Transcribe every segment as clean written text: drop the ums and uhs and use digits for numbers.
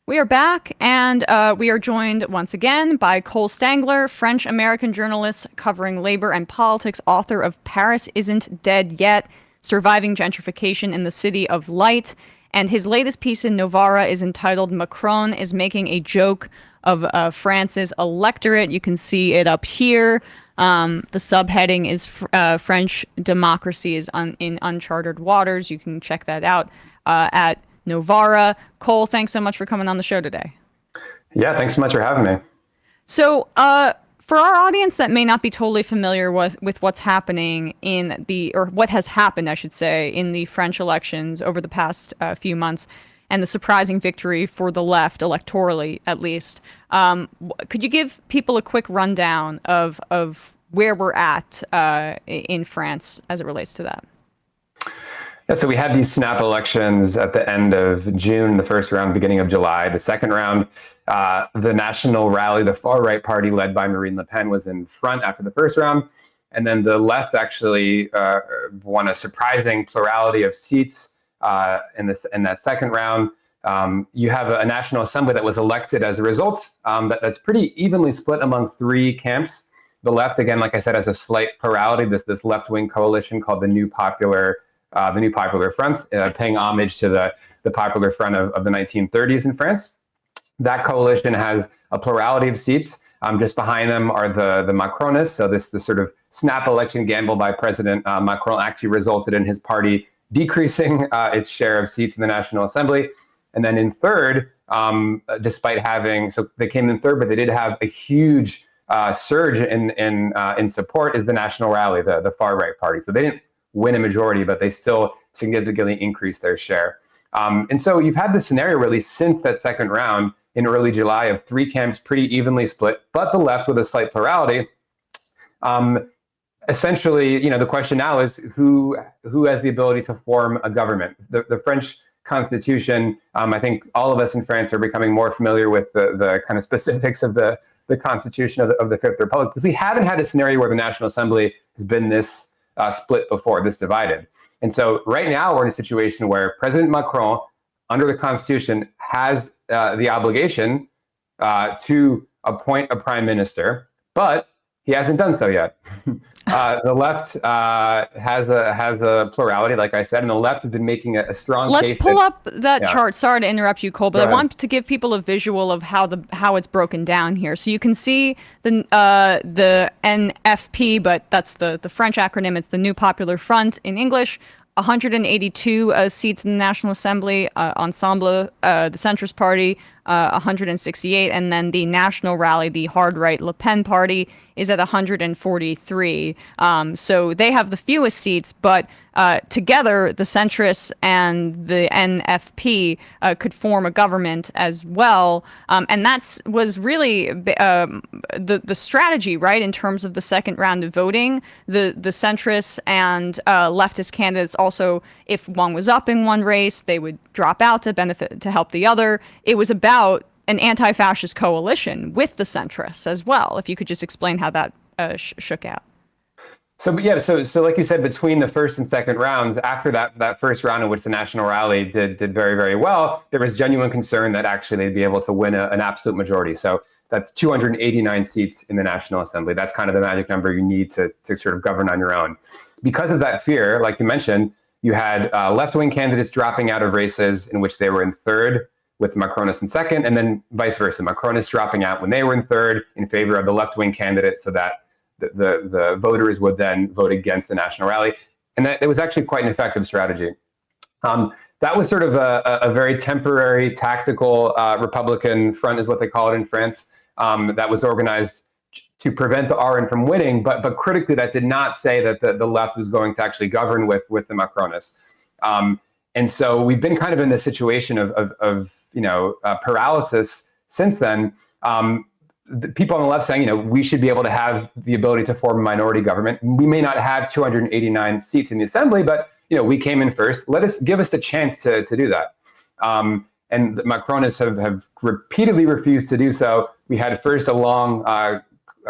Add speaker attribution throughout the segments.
Speaker 1: We are back, and we are joined once again by Cole Stangler, French-American journalist covering labor and politics, author of Paris Isn't Dead Yet, Surviving Gentrification in the City of Light. And his latest piece in Novara is entitled Macron is Making a Joke of France's Electorate. You can see it up here. The subheading is French Democracy is in Uncharted Waters. You can check that out at Novara. Cole, thanks so much for coming on the show today.
Speaker 2: Yeah, thanks so much for having me.
Speaker 1: So, for our audience that may not be totally familiar with what's happening or what has happened, I should say, in the French elections over the past few months, and the surprising victory for the left, electorally at least, could you give people a quick rundown of where we're at in France as it relates to that?
Speaker 2: Yeah, so we had these snap elections at the end of June, the first round, beginning of July. The second round, the National Rally, the far-right party led by Marine Le Pen, was in front after the first round. And then the left actually won a surprising plurality of seats in that second round. You have a National Assembly that was elected as a result that's pretty evenly split among three camps. The left, again, like I said, has a slight plurality, this left-wing coalition called the New Popular Front, paying homage to the Popular Front of the 1930s in France. That coalition has a plurality of seats. Just behind them are the Macronists. So this sort of snap election gamble by President Macron actually resulted in his party decreasing its share of seats in the National Assembly. And then in third, so they came in third, but they did have a huge surge in support, is the National Rally, the far-right party. So they didn't win a majority, but they still significantly increased their share. And so you've had this scenario really since that second round in early July of three camps pretty evenly split, but the left with a slight plurality. Essentially, the question now is who has the ability to form a government? The French Constitution, I think all of us in France are becoming more familiar with the kind of specifics of the Constitution of the Fifth Republic, because we haven't had a scenario where the National Assembly has been this split before, this divided. And so right now we're in a situation where President Macron, under the Constitution, has the obligation to appoint a prime minister, but he hasn't done so yet. The left has a plurality, like I said, and the left has been making a strong case.
Speaker 1: Let's pull up that chart. Sorry to interrupt you, Cole, but I want to give people a visual of how it's broken down here. So you can see the NFP, but that's the French acronym. It's the New Popular Front in English. 182 seats in the National Assembly, Ensemble, the Centrist Party, 168, and then the National Rally, the hard right Le Pen party, is at 143. So they have the fewest seats, but together the centrists and the NFP could form a government as well. And was really the strategy, right, in terms of the second round of voting. The centrists and leftist candidates also, if one was up in one race, they would drop out to help the other. It was about an anti-fascist coalition with the centrists as well. If you could just explain how that shook out.
Speaker 2: So like you said, between the first and second rounds, after that first round in which the National Rally did very, very well, there was genuine concern that actually they'd be able to win an absolute majority. So that's 289 seats in the National Assembly. That's kind of the magic number you need to sort of govern on your own. Because of that fear, like you mentioned, you had left-wing candidates dropping out of races in which they were in third, with Macronists in second, and then vice versa. Macronists dropping out when they were in third in favor of the left-wing candidate, so that the voters would then vote against the National Rally. And that was actually quite an effective strategy. That was sort of a very temporary, tactical Republican front, is what they call it in France, that was organized to prevent the RN from winning. But critically, that did not say that the left was going to actually govern with the Macronists. And so we've been kind of in this situation of paralysis since then. The people on the left saying, we should be able to have the ability to form a minority government. We may not have 289 seats in the assembly, but we came in first. Give us the chance to do that. And the Macronists have repeatedly refused to do so. We had first a long,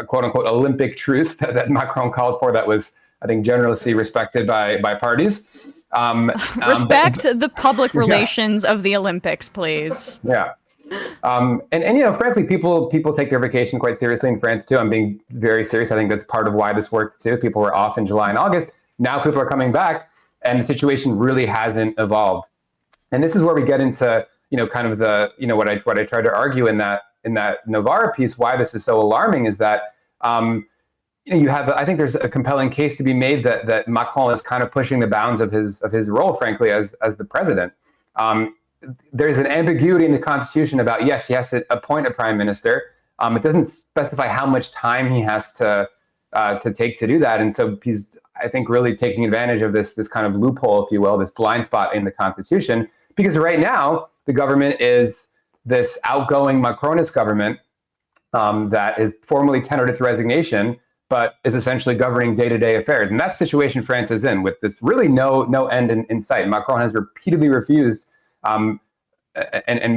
Speaker 2: quote unquote, Olympic truce that Macron called for, that was, I think, generously respected by parties.
Speaker 1: Respect the public relations of the Olympics, please.
Speaker 2: Yeah. And frankly, people take their vacation quite seriously in France too. I'm being very serious. I think that's part of why this worked too. People were off in July and August. Now people are coming back, and the situation really hasn't evolved. And this is where we get into kind of the what I tried to argue in that Novara piece. Why this is so alarming is that you have, I think there's a compelling case to be made that Macron is kind of pushing the bounds of his role, frankly, as the president. There's an ambiguity in the Constitution about, yes, he has to appoint a prime minister. It doesn't specify how much time he has to take to do that. And so he's, I think, really taking advantage of this kind of loophole, if you will, this blind spot in the Constitution, because right now the government is this outgoing Macronist government that is formally tendered its resignation, but is essentially governing day-to-day affairs. And that's the situation France is in, with this really no end in sight. Macron has repeatedly refused and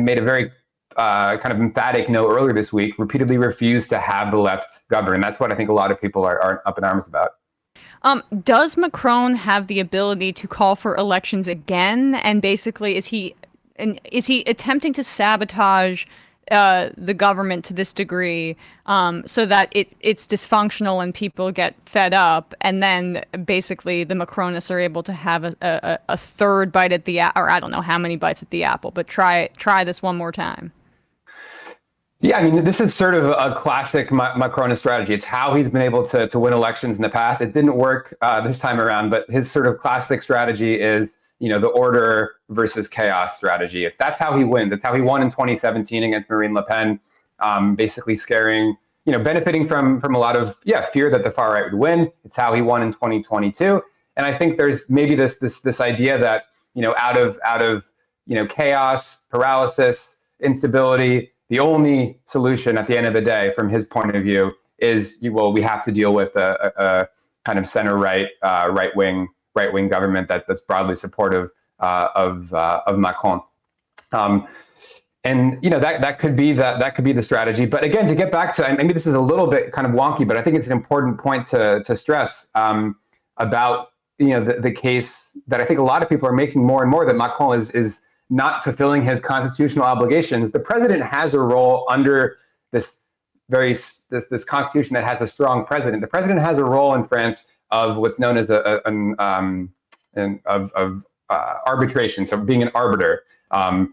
Speaker 2: made a very kind of emphatic no earlier this week, repeatedly refused to have the left govern. And that's what I think a lot of people are up in arms about.
Speaker 1: Does Macron have the ability to call for elections again? And basically, is he attempting to sabotage the government to this degree, so that it's dysfunctional and people get fed up, and then basically the Macronists are able to have a third bite at the or I don't know how many bites at the apple, but try this one more time?
Speaker 2: Yeah, I mean, this is sort of a classic Macronist strategy. It's how he's been able to win elections in the past. It didn't work this time around, but his sort of classic strategy is, the order versus chaos strategy. That's how he wins. That's how he won in 2017 against Marine Le Pen, basically scaring, benefiting from a lot of fear that the far right would win. It's how he won in 2022. And I think there's maybe this idea that out of chaos, paralysis, instability, the only solution at the end of the day, from his point of view, is we have to deal with a kind of center right, right wing government that's broadly supportive of Macron. And that could be the strategy. But again, to get back to, and maybe this is a little bit kind of wonky, but I think it's an important point to stress about the case that I think a lot of people are making more and more, that Macron is not fulfilling his constitutional obligations. The president has a role under this constitution that has a strong president. The president has a role in France of what's known as arbitration, so being an arbiter. And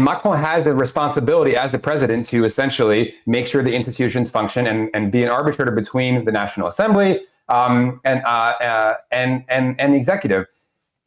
Speaker 2: Macron has a responsibility as the president to essentially make sure the institutions function and be an arbitrator between the National Assembly and the executive.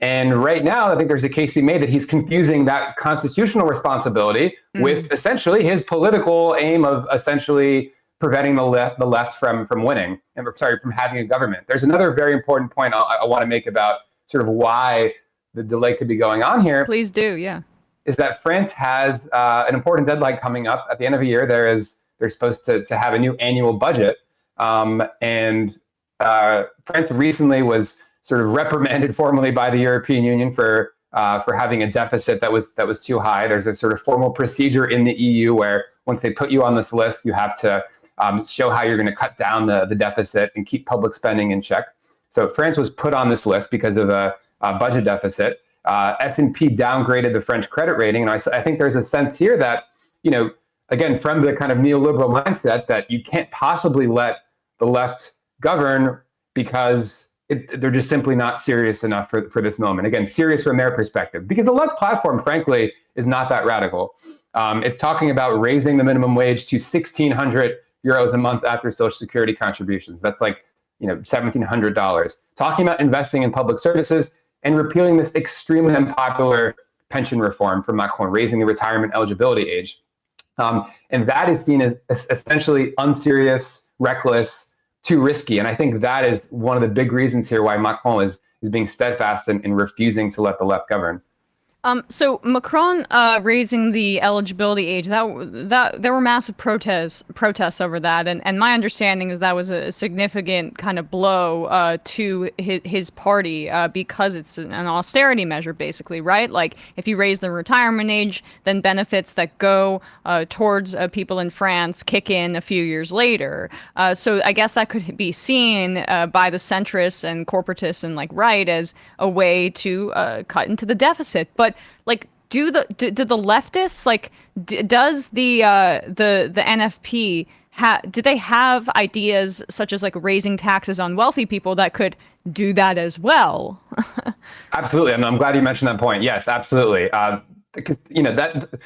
Speaker 2: And right now, I think there's a case to be made that he's confusing that constitutional responsibility with essentially his political aim of essentially preventing the left from winning, and from having a government. There's another very important point I want to make about sort of why the delay could be going on here.
Speaker 1: Please do, yeah.
Speaker 2: Is that France has an important deadline coming up at the end of the year. They're supposed to have a new annual budget, and France recently was sort of reprimanded formally by the European Union for having a deficit that was too high. There's a sort of formal procedure in the EU where once they put you on this list, you have to show how you're going to cut down the deficit and keep public spending in check. So France was put on this list because of a budget deficit. S&P downgraded the French credit rating, and I think there's a sense here that, again, from the kind of neoliberal mindset, that you can't possibly let the left govern because they're just simply not serious enough for this moment. Again, serious from their perspective, because the left platform, frankly, is not that radical. It's talking about raising the minimum wage to 1,600 euros a month after Social Security contributions. That's like, $1,700. Talking about investing in public services and repealing this extremely unpopular pension reform from Macron, raising the retirement eligibility age. And that is seen as essentially unserious, reckless, too risky. And I think that is one of the big reasons here why Macron is being steadfast in refusing to let the left govern.
Speaker 1: So Macron raising the eligibility age, that there were massive protests over that, and my understanding is that was a significant kind of blow to his party because it's an austerity measure, basically, right? Like, if you raise the retirement age, then benefits that go towards people in France kick in a few years later. So I guess that could be seen by the centrists and corporatists and right as a way to cut into the deficit. But do the leftists like does the NFP do they have ideas such as like raising taxes on wealthy people that could do that as well?
Speaker 2: Absolutely, and I'm glad you mentioned that point. Yes, absolutely. Because that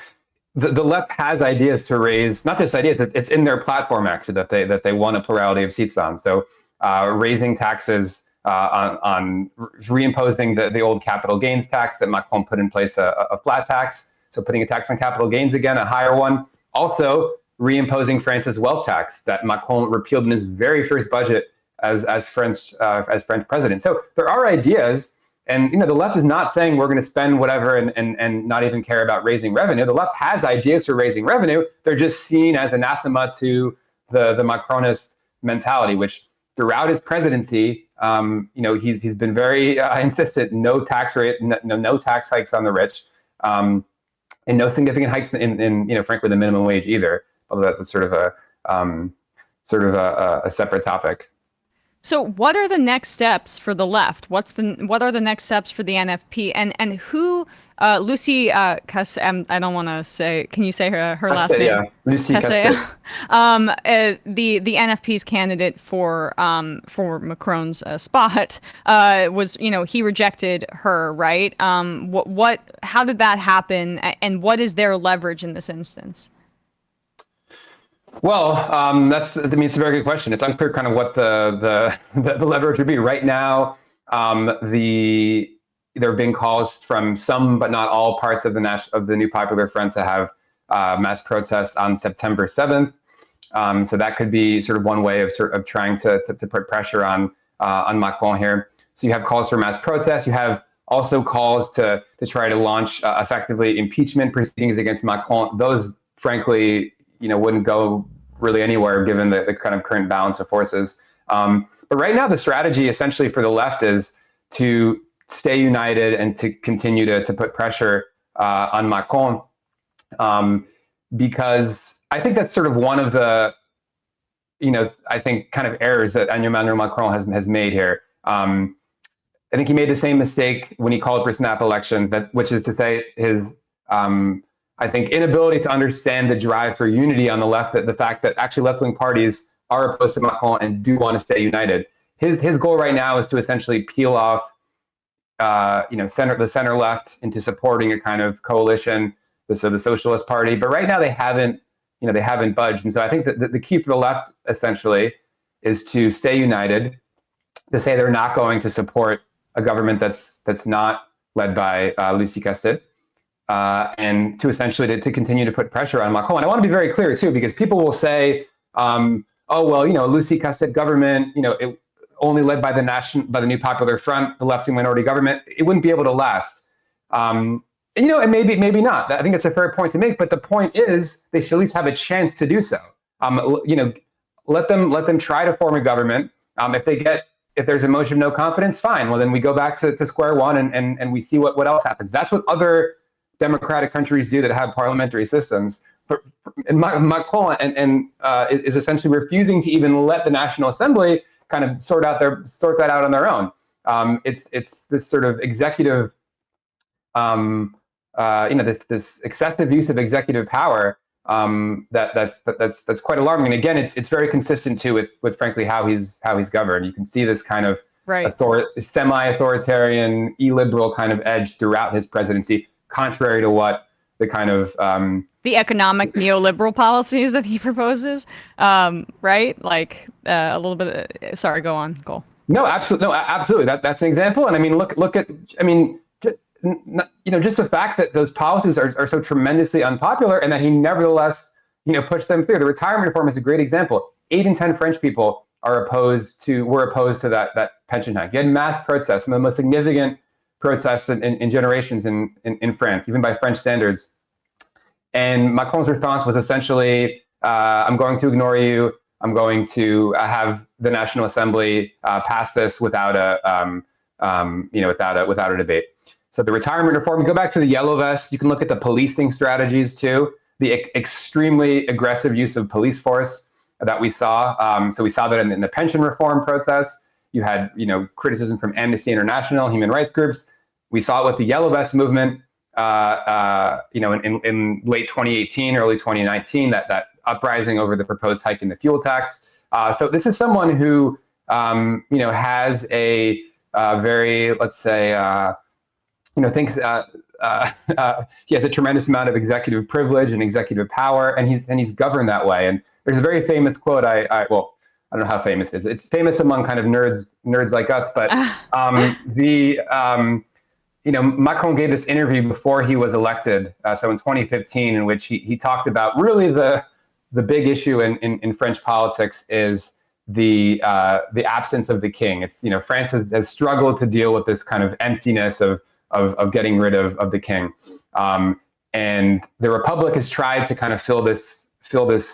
Speaker 2: the left has ideas to raise, not just ideas, it's in their platform actually that they want a plurality of seats on. So raising taxes on reimposing the old capital gains tax that Macron put in place, a flat tax. So putting a tax on capital gains again, a higher one. Also reimposing France's wealth tax that Macron repealed in his very first budget as French president. So there are ideas. And the left is not saying we're going to spend whatever and not even care about raising revenue. The left has ideas for raising revenue. They're just seen as anathema to the Macronist mentality, which throughout his presidency, he's been very insistent: no tax rate, no tax hikes on the rich, and no significant hikes in frankly the minimum wage either. Although that's sort of a separate topic.
Speaker 1: So what are the next steps for the left? What are the next steps for the NFP? And who Lucy Casse, I don't want to say, can you say her last name?
Speaker 2: Yeah, Lucy Casse.
Speaker 1: The NFP's candidate for Macron's spot was, he rejected her, right? How did that happen, and what is their leverage in this instance?
Speaker 2: Well, it's a very good question. It's unclear kind of what the leverage would be right now. There have been calls from some, but not all parts of the New Popular Front to have mass protests on September 7th. So that could be sort of one way of trying to put pressure on Macron here. So you have calls for mass protests. You have also calls to try to launch effectively impeachment proceedings against Macron. Those, frankly, wouldn't go really anywhere given the kind of current balance of forces. But right now, the strategy essentially for the left is to stay united and to continue to put pressure on Macron, because I think that's sort of one of the, I think kind of errors that Emmanuel Macron has made here. I think he made the same mistake when he called for snap elections, which is to say his I think inability to understand the drive for unity on the left, the fact that actually left-wing parties are opposed to Macron and do want to stay united. His goal right now is to essentially peel off, the center left into supporting a kind of coalition, the Socialist Party. But right now they haven't budged. And so I think that the key for the left essentially is to stay united, to say they're not going to support a government that's not led by Lucy Casse. And to essentially to continue to put pressure on Macron. And I want to be very clear too, because people will say, Lucy Casse government, it only led by the New Popular Front, the left-wing minority government, it wouldn't be able to last. And maybe not. I think it's a fair point to make. But the point is, they should at least have a chance to do so. Let them try to form a government. If there's a motion of no confidence, fine. Well, then we go back to square one and we see what else happens. That's what other democratic countries do that have parliamentary systems. And Macron is essentially refusing to even let the National Assembly kind of sort that out on their own. It's this sort of executive, this excessive use of executive power that's quite alarming. And again, it's very consistent too with frankly how he's governed. You can see this kind of semi-authoritarian, illiberal kind of edge throughout his presidency, contrary to what the kind of
Speaker 1: the economic neoliberal policies that he proposes, right? Like a little bit. Sorry, go on, Cole.
Speaker 2: No, absolutely. That's an example. And I mean, look at. I mean, just the fact that those policies are so tremendously unpopular, and that he nevertheless, pushed them through. The retirement reform is a great example. 8 in 10 French people were opposed to that pension hike. You had mass protests, some of the most significant protests in generations in France, even by French standards. And Macron's response was essentially, I'm going to ignore you. I'm going to have the National Assembly pass this without a debate. So the retirement reform, you go back to the yellow vest, you can look at the policing strategies too, the extremely aggressive use of police force that we saw. So we saw that in the pension reform protests. You had, criticism from Amnesty International, human rights groups. We saw it with the yellow vest movement. in late 2018, early 2019, that uprising over the proposed hike in the fuel tax. So this is someone who, has a very, let's say, thinks he has a tremendous amount of executive privilege and executive power, and he's governed that way. And there's a very famous quote. I don't know how famous it is. It's famous among kind of nerds like us, but Macron gave this interview before he was elected, so in 2015, in which he talked about really the big issue in French politics is the absence of the king. It's, France has struggled to deal with this kind of emptiness of getting rid of the king, and the Republic has tried to kind of fill this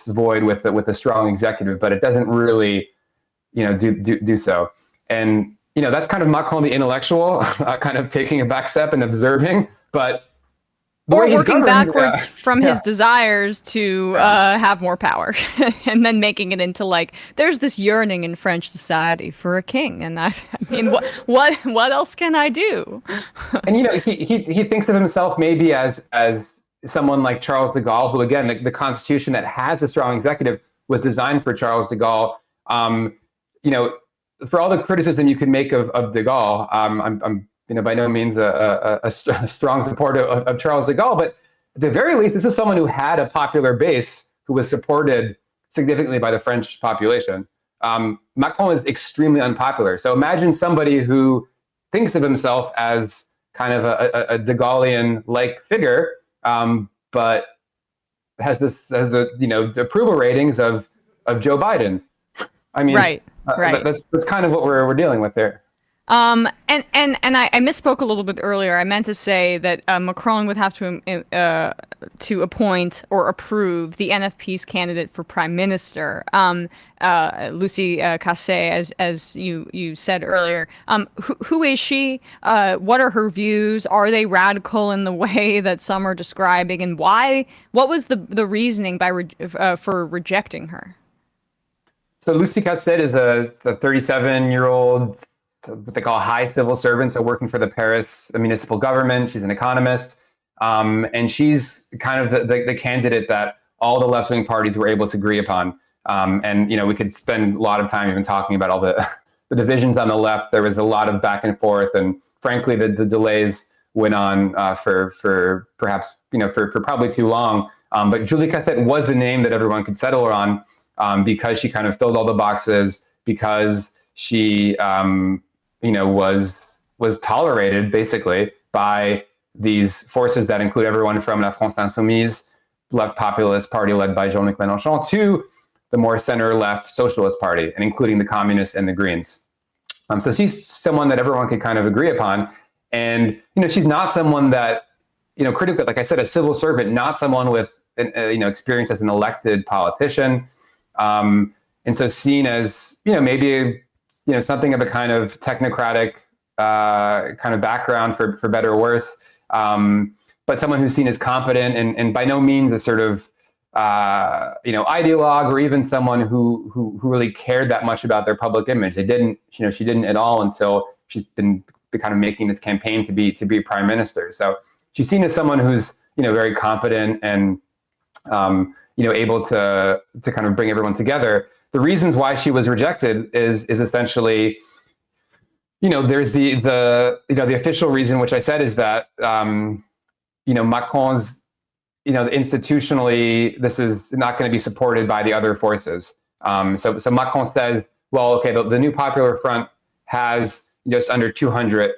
Speaker 2: void with a strong executive, but it doesn't really, do so. And that's kind of Macron the intellectual, kind of taking a back step and observing, but
Speaker 1: or working backwards from his desires to have more power, and then making it into like there's this yearning in French society for a king, and I mean, what else can I do?
Speaker 2: And he thinks of himself maybe as someone like Charles de Gaulle, who again the constitution that has a strong executive was designed for Charles de Gaulle. For all the criticism you can make of de Gaulle, I'm by no means a strong supporter of Charles de Gaulle, but at the very least, this is someone who had a popular base, who was supported significantly by the French population. Macron is extremely unpopular. So imagine somebody who thinks of himself as kind of a de Gaullean-like figure, but has the approval ratings of Joe Biden. I mean,
Speaker 1: right.
Speaker 2: That's kind of what we're dealing with there.
Speaker 1: And I misspoke a little bit earlier. I meant to say that Macron would have to appoint or approve the NFP's candidate for prime minister, Lucie Casset, as you said earlier. Who is she? What are her views? Are they radical in the way that some are describing? And why? What was the reasoning for rejecting her?
Speaker 2: So Lucie Casset is a 37-year-old, what they call high civil servant, so working for the Paris municipal government. She's an economist, and she's kind of the candidate that all the left-wing parties were able to agree upon. And we could spend a lot of time even talking about all the divisions on the left. There was a lot of back and forth, and frankly, the delays went on for perhaps for probably too long. But Julie Casset was the name that everyone could settle on, because she kind of filled all the boxes, because she was tolerated basically by these forces that include everyone from La France Insoumise, left populist party led by Jean-Luc Mélenchon, to the more center-left socialist party, and including the communists and the Greens. So she's someone that everyone could kind of agree upon. And, she's not someone that, critically, like I said, a civil servant, not someone with, experience as an elected politician. And so seen as, maybe something of a kind of technocratic kind of background for better or worse, but someone who's seen as competent and by no means a sort of ideologue, or even someone who really cared that much about their public image. They didn't, she didn't at all until she's been kind of making this campaign to be prime minister. So she's seen as someone who's very competent and able to kind of bring everyone together. The reasons why she was rejected is essentially, there's the official reason, which I said is that, Macron's, institutionally, this is not going to be supported by the other forces. So Macron said, well, okay, the New Popular Front has just under 200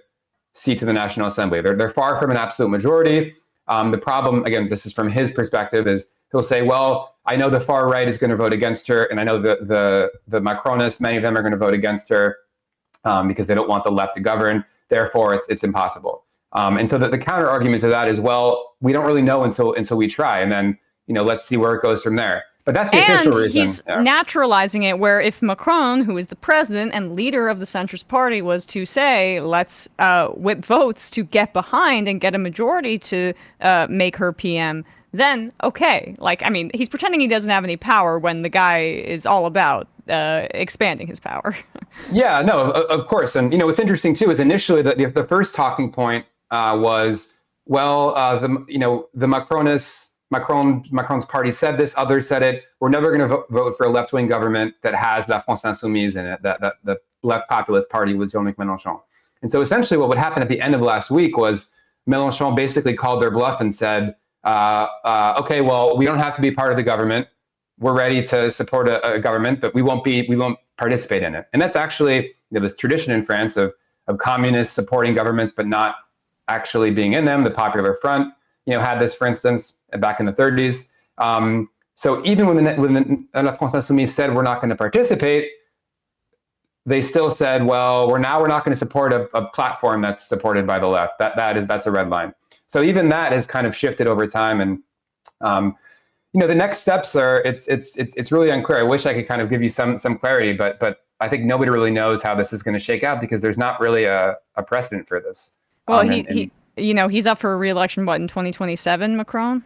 Speaker 2: seats in the National Assembly. They're far from an absolute majority. The problem, again, this is from his perspective, is he'll say, well, I know the far right is going to vote against her, and I know the Macronists, many of them are going to vote against her because they don't want the left to govern. Therefore, it's impossible. And so the counter argument to that is, well, we don't really know until we try, and then let's see where it goes from there. But that's the official reason.
Speaker 1: And he's naturalizing it, where if Macron, who is the president and leader of the centrist party, was to say, let's whip votes to get behind and get a majority to make her PM, then okay. He's pretending he doesn't have any power when the guy is all about expanding his power.
Speaker 2: Yeah, no, of course. And what's interesting too is initially the first talking point was, well, the Macron's party said this, others said it. We're never going to vote for a left-wing government that has La France Insoumise in it, that the left populist party with Jean-Luc Mélenchon. And so essentially what would happen at the end of last week was Mélenchon basically called their bluff and said, okay, well, we don't have to be part of the government. We're ready to support a government, but we won't participate in it. And that's actually this tradition in France of communists supporting governments but not actually being in them. The Popular Front, had this, for instance, back in the 30s. So even when La France Insoumise said we're not going to participate, they still said, well, we're not going to support a platform that's supported by the left. That's a red line. So even that has kind of shifted over time, and the next steps are it's really unclear. I wish I could kind of give you some clarity, but I think nobody really knows how this is going to shake out because there's not really a precedent for this.
Speaker 1: Well, he's up for re-election, in 2027, Macron?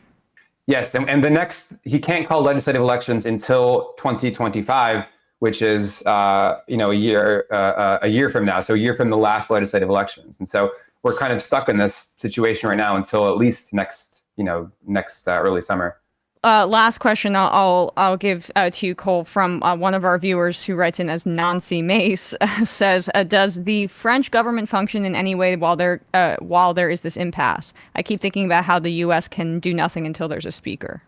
Speaker 2: Yes, and he can't call legislative elections until 2025, which is a year from now, so a year from the last legislative elections. And so we're kind of stuck in this situation right now until at least next early summer.
Speaker 1: Last question I'll give to you, Cole, from one of our viewers who writes in as Nancy Mace, says, does the French government function in any way while there is this impasse? I keep thinking about how the U.S. can do nothing until there's a speaker.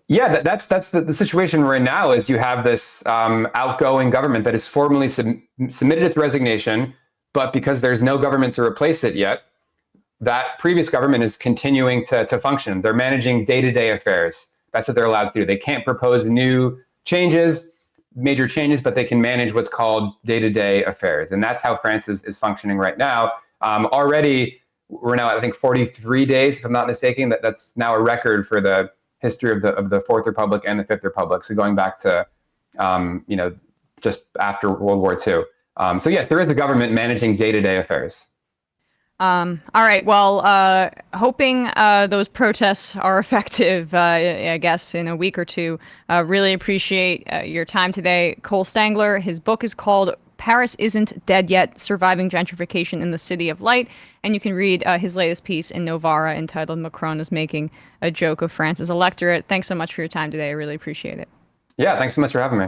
Speaker 2: Yeah, that's the situation we're in now. Is you have this outgoing government that has formally submitted its resignation, but because there's no government to replace it yet, that previous government is continuing to function. They're managing day-to-day affairs. That's what they're allowed to do. They can't propose new major changes, but they can manage what's called day-to-day affairs. And that's how France is functioning right now. Already, we're now at, I think, 43 days, if I'm not mistaken. That's now a record for the history of the Fourth Republic and the Fifth Republic. So going back to, just after World War II. So yes, there is a government managing day-to-day affairs.
Speaker 1: All right. Well, hoping those protests are effective, I guess, in a week or two. Really appreciate your time today. Cole Stangler, his book is called Paris Isn't Dead Yet, Surviving Gentrification in the City of Light. And you can read his latest piece in Novara entitled Macron is Making a Joke of France's Electorate. Thanks so much for your time today. I really appreciate it.
Speaker 2: Yeah, thanks so much for having me.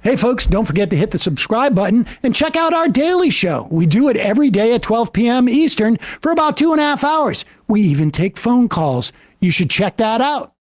Speaker 3: Hey, folks, don't forget to hit the subscribe button and check out our daily show. We do it every day at 12 p.m. Eastern for about 2.5 hours. We even take phone calls. You should check that out.